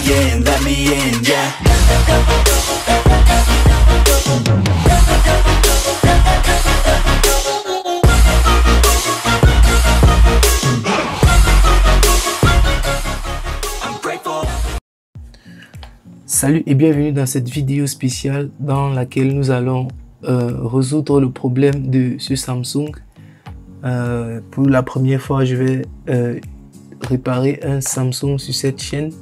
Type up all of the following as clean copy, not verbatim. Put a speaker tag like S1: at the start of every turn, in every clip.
S1: in, let me in, yeah.
S2: Salut et bienvenue dans cette vidéo spéciale dans laquelle nous allons résoudre le problème de ce Samsung. Pour la première fois, je vais réparer un Samsung sur cette chaîne,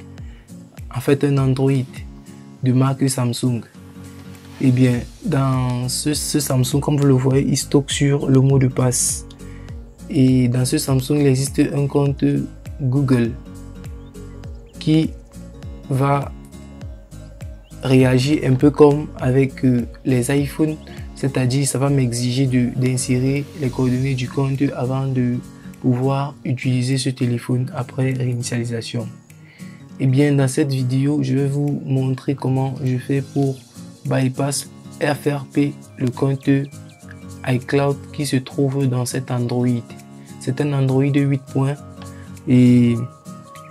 S2: en fait un Android de marque Samsung. Et bien, dans ce Samsung, comme vous le voyez, il stocke sur le mot de passe. Et dans ce Samsung, il existe un compte Google qui va réagir un peu comme avec les iPhones, c'est-à-dire ça va m'exiger d'insérer les coordonnées du compte avant de pouvoir utiliser ce téléphone après réinitialisation. Et bien, dans cette vidéo, je vais vous montrer comment je fais pour bypass FRP le compte iCloud qui se trouve dans cet Android. C'est un Android 8 points et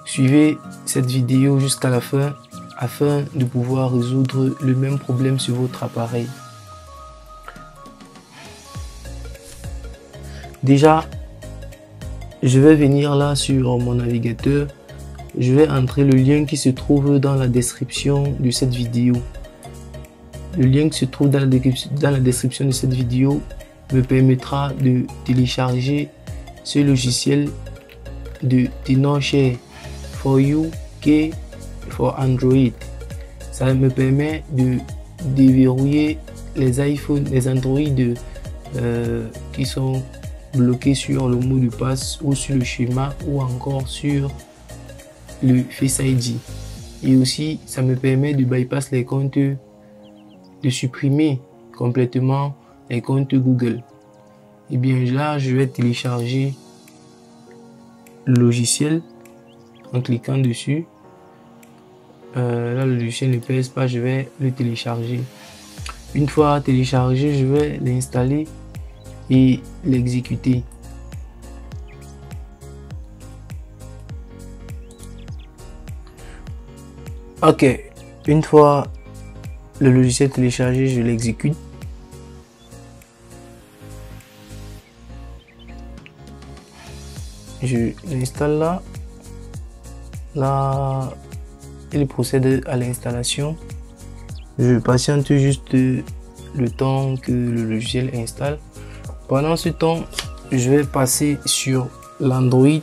S2: suivez cette vidéo jusqu'à la fin afin de pouvoir résoudre le même problème sur votre appareil. Déjà, je vais venir là sur mon navigateur. Je vais entrer le lien qui se trouve dans la description de cette vidéo. Le lien qui se trouve dans la description de cette vidéo me permettra de télécharger ce logiciel de TenorShare for You for Android. Ça me permet de déverrouiller les iPhones, les Android qui sont bloqués sur le mot de passe ou sur le schéma ou encore sur le Face ID. Et aussi, ça me permet de bypass les comptes, de supprimer complètement les comptes Google. Et bien là, je vais télécharger le logiciel en cliquant dessus. Là, le logiciel ne pèse pas, je vais le télécharger. Une fois téléchargé, je vais l'installer et l'exécuter. Ok, une fois le logiciel téléchargé, je l'exécute. Je l'installe là. Là, il procède à l'installation. Je patiente juste le temps que le logiciel installe. Pendant ce temps, je vais passer sur l'Android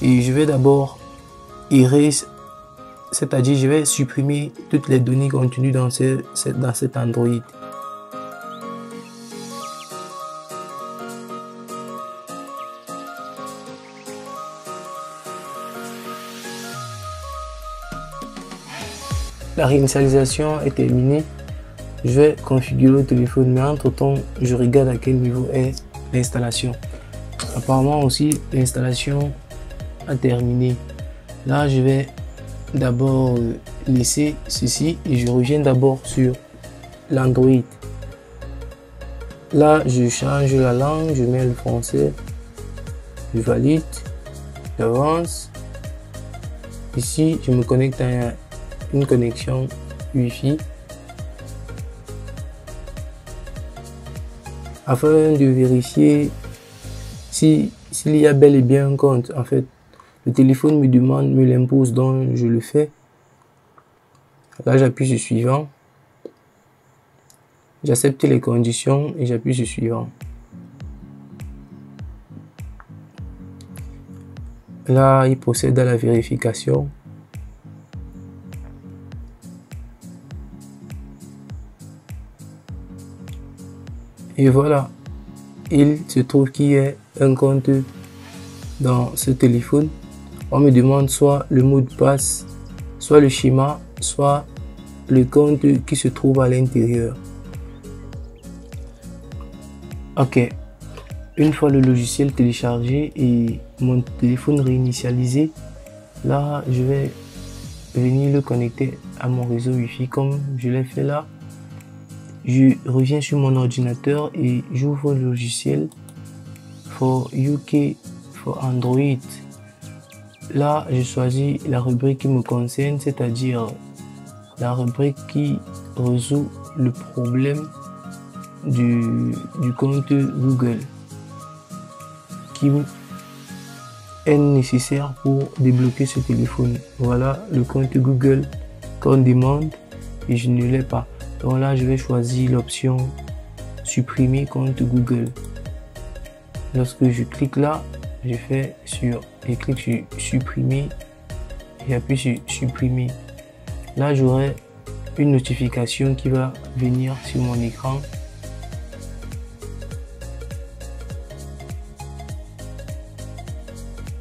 S2: et je vais d'abord erase, c'est-à-dire je vais supprimer toutes les données contenues dans cet Android. La réinitialisation est terminée. Je vais configurer le téléphone, mais entre temps, je regarde à quel niveau est l'installation. Apparemment aussi, l'installation a terminé. Là, je vais d'abord laisser ceci et je reviens d'abord sur l'Android. Là, je change la langue, je mets le français, je valide, j'avance. Ici, je me connecte à une connexion Wi-Fi afin de vérifier s'il y a bel et bien un compte. En fait, le téléphone me demande, me l'impose, donc je le fais. Là, j'appuie sur suivant. J'accepte les conditions et j'appuie sur suivant. Là, il procède à la vérification. Et voilà, il se trouve qu'il y a un compte dans ce téléphone. On me demande soit le mot de passe, soit le schéma, soit le compte qui se trouve à l'intérieur. Ok, une fois le logiciel téléchargé et mon téléphone réinitialisé, là je vais venir le connecter à mon réseau Wi-Fi comme je l'ai fait là. Je reviens sur mon ordinateur et j'ouvre le logiciel for UK for Android. Là, je choisis la rubrique qui me concerne, c'est-à-dire la rubrique qui résout le problème du compte Google qui est nécessaire pour débloquer ce téléphone. Voilà le compte Google qu'on demande et je ne l'ai pas. Donc là, je vais choisir l'option supprimer compte Google. Lorsque je clique là, je clique sur supprimer et j'appuie sur supprimer. Là, j'aurai une notification qui va venir sur mon écran.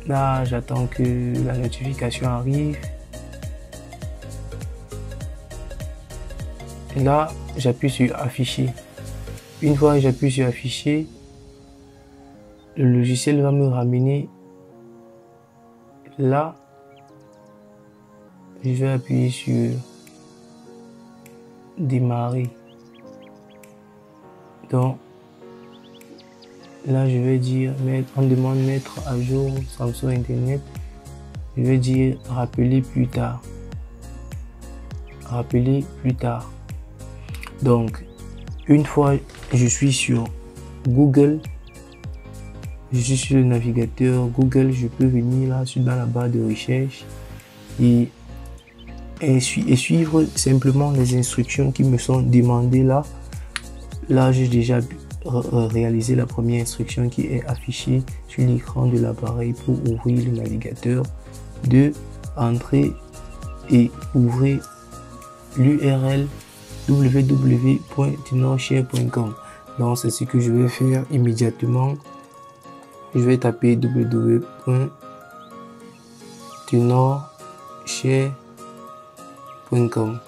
S2: Là, j'attends que la notification arrive. Et là, j'appuie sur afficher. Une fois que j'appuie sur afficher, le logiciel va me ramener là. Je vais appuyer sur démarrer. Donc là, je vais dire, on demande mettre à jour Samsung Internet. Je vais dire rappeler plus tard. Rappeler plus tard. Donc, une fois je suis sur Google, je suis sur le navigateur Google, je peux venir là dans la barre de recherche et suivre simplement les instructions qui me sont demandées là. Là, j'ai déjà réalisé la première instruction qui est affichée sur l'écran de l'appareil pour ouvrir le navigateur. Entrer et ouvrir l'URL www.tenorshare.com. Donc c'est ce que je vais faire immédiatement. Je vais taper www.tenorshare.com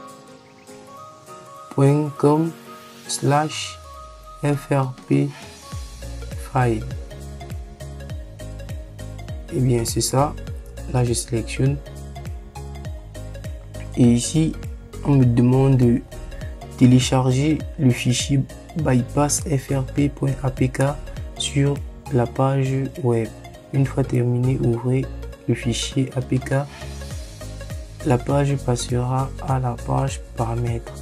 S2: .com/frp file. Et bien c'est ça. Là je sélectionne et ici on me demande de télécharger le fichier bypassfrp.apk sur la page web. Une fois terminé, ouvrez le fichier APK. La page passera à la page paramètres.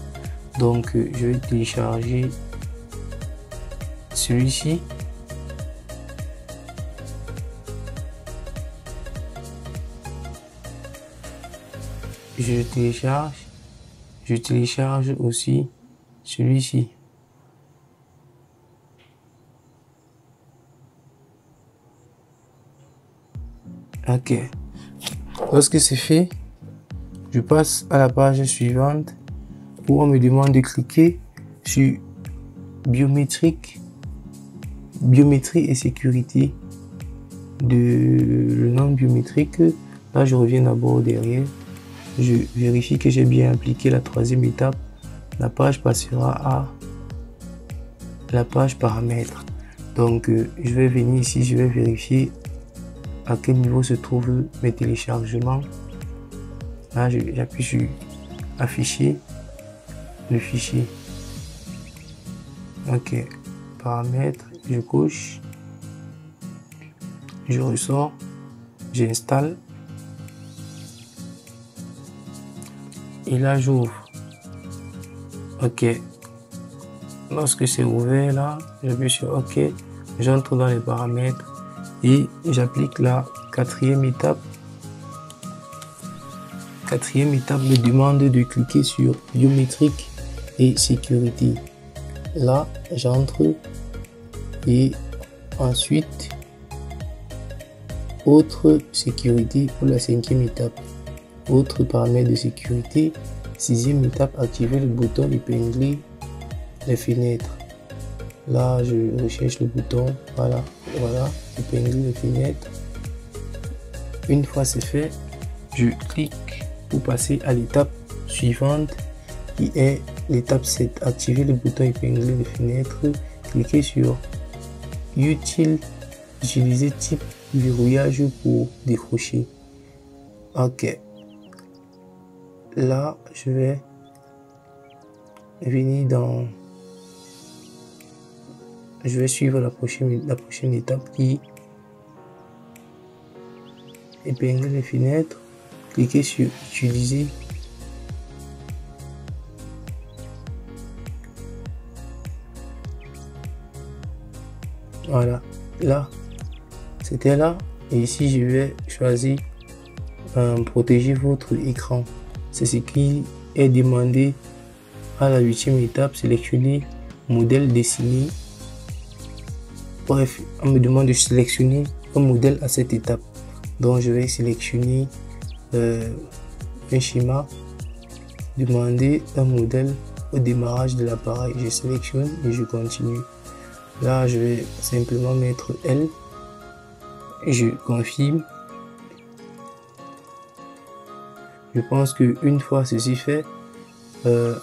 S2: Donc je vais télécharger celui-ci. Je télécharge aussi celui-ci. Ok. Lorsque c'est fait, je passe à la page suivante où on me demande de cliquer sur biométrie et sécurité. Le nom biométrique, là je reviens d'abord derrière. Je vérifie que j'ai bien appliqué la troisième étape. La page passera à la page paramètres. Donc je vais venir ici, je vais vérifier à quel niveau se trouvent mes téléchargements. Là j'appuie sur afficher le fichier. Ok, paramètres, je coche, je ressors, j'installe et là j'ouvre. Ok, lorsque c'est ouvert là, j'appuie sur ok, j'entre dans les paramètres et j'applique la quatrième étape. Quatrième étape me demande de cliquer sur biométrique et sécurité. Là j'entre et ensuite autre sécurité pour la cinquième étape. Autre paramètre de sécurité. Sixième étape, activer le bouton épingler les fenêtres. Là je recherche le bouton, voilà, épingler les fenêtres. Une fois c'est fait, je clique pour passer à l'étape suivante qui est l'étape 7. Activer le bouton épingler les fenêtres. Cliquez sur utiliser type verrouillage pour décrocher. Ok. Là, je vais venir dans... Je vais suivre la prochaine étape qui épingler les fenêtres, cliquez sur utiliser. Voilà, là, c'était là. Et ici, je vais choisir protéger votre écran. C'est ce qui est demandé à la 8e étape. Sélectionner modèle dessiné. Bref, on me demande de sélectionner un modèle à cette étape. Donc, je vais sélectionner un schéma. Demander un modèle au démarrage de l'appareil. Je sélectionne et je continue. Là, je vais simplement mettre L. Je confirme. Je pense qu'une fois ceci fait,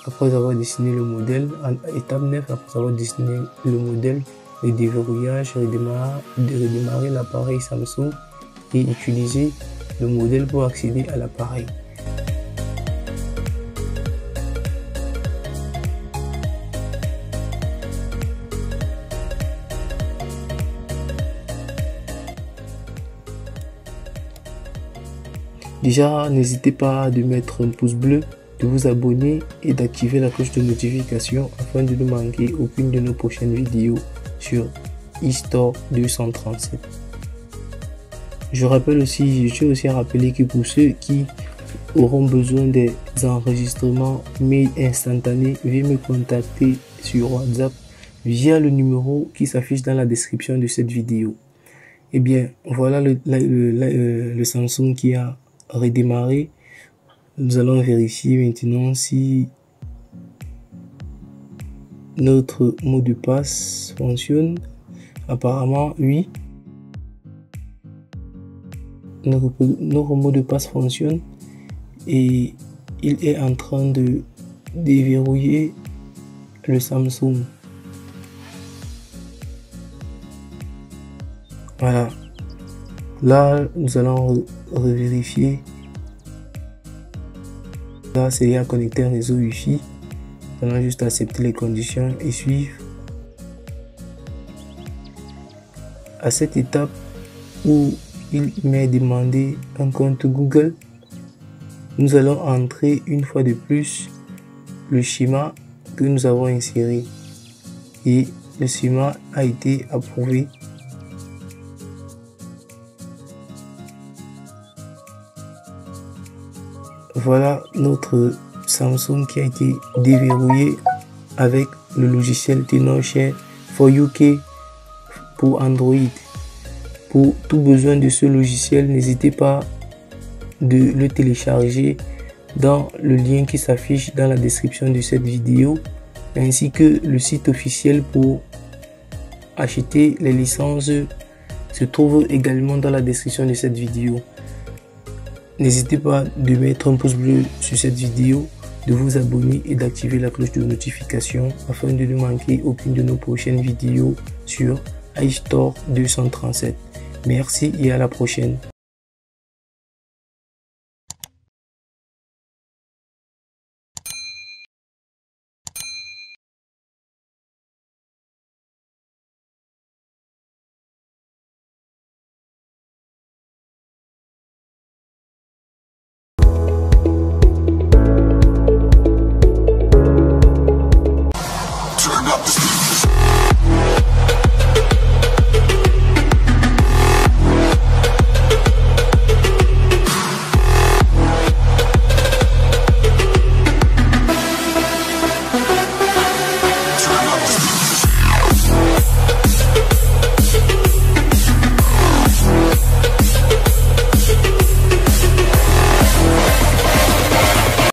S2: après avoir dessiné le modèle, en étape 9, après avoir dessiné le modèle, le déverrouillage, redémarrer l'appareil Samsung et utiliser le modèle pour accéder à l'appareil. Déjà, n'hésitez pas de mettre un pouce bleu, de vous abonner et d'activer la cloche de notification afin de ne manquer aucune de nos prochaines vidéos sur eStore 237. Je tiens aussi à rappeler que pour ceux qui auront besoin des enregistrements mail instantanés, veuillez me contacter sur WhatsApp via le numéro qui s'affiche dans la description de cette vidéo. Eh bien, voilà le Samsung qui a redémarrer. Nous allons vérifier maintenant si notre mot de passe fonctionne. Apparemment oui, notre mot de passe fonctionne et il est en train de déverrouiller le Samsung. Voilà. Là, nous allons revérifier. Là, c'est à connecter un réseau Wi-Fi. Nous allons juste accepter les conditions et suivre. À cette étape où il m'est demandé un compte Google, nous allons entrer une fois de plus le schéma que nous avons inséré. Et le schéma a été approuvé. Voilà notre Samsung qui a été déverrouillé avec le logiciel TenorShare for UK pour Android. Pour tout besoin de ce logiciel, n'hésitez pas de le télécharger dans le lien qui s'affiche dans la description de cette vidéo, ainsi que le site officiel pour acheter les licences se trouve également dans la description de cette vidéo. N'hésitez pas de mettre un pouce bleu sur cette vidéo, de vous abonner et d'activer la cloche de notification afin de ne manquer aucune de nos prochaines vidéos sur iStore 237. Merci et à la prochaine.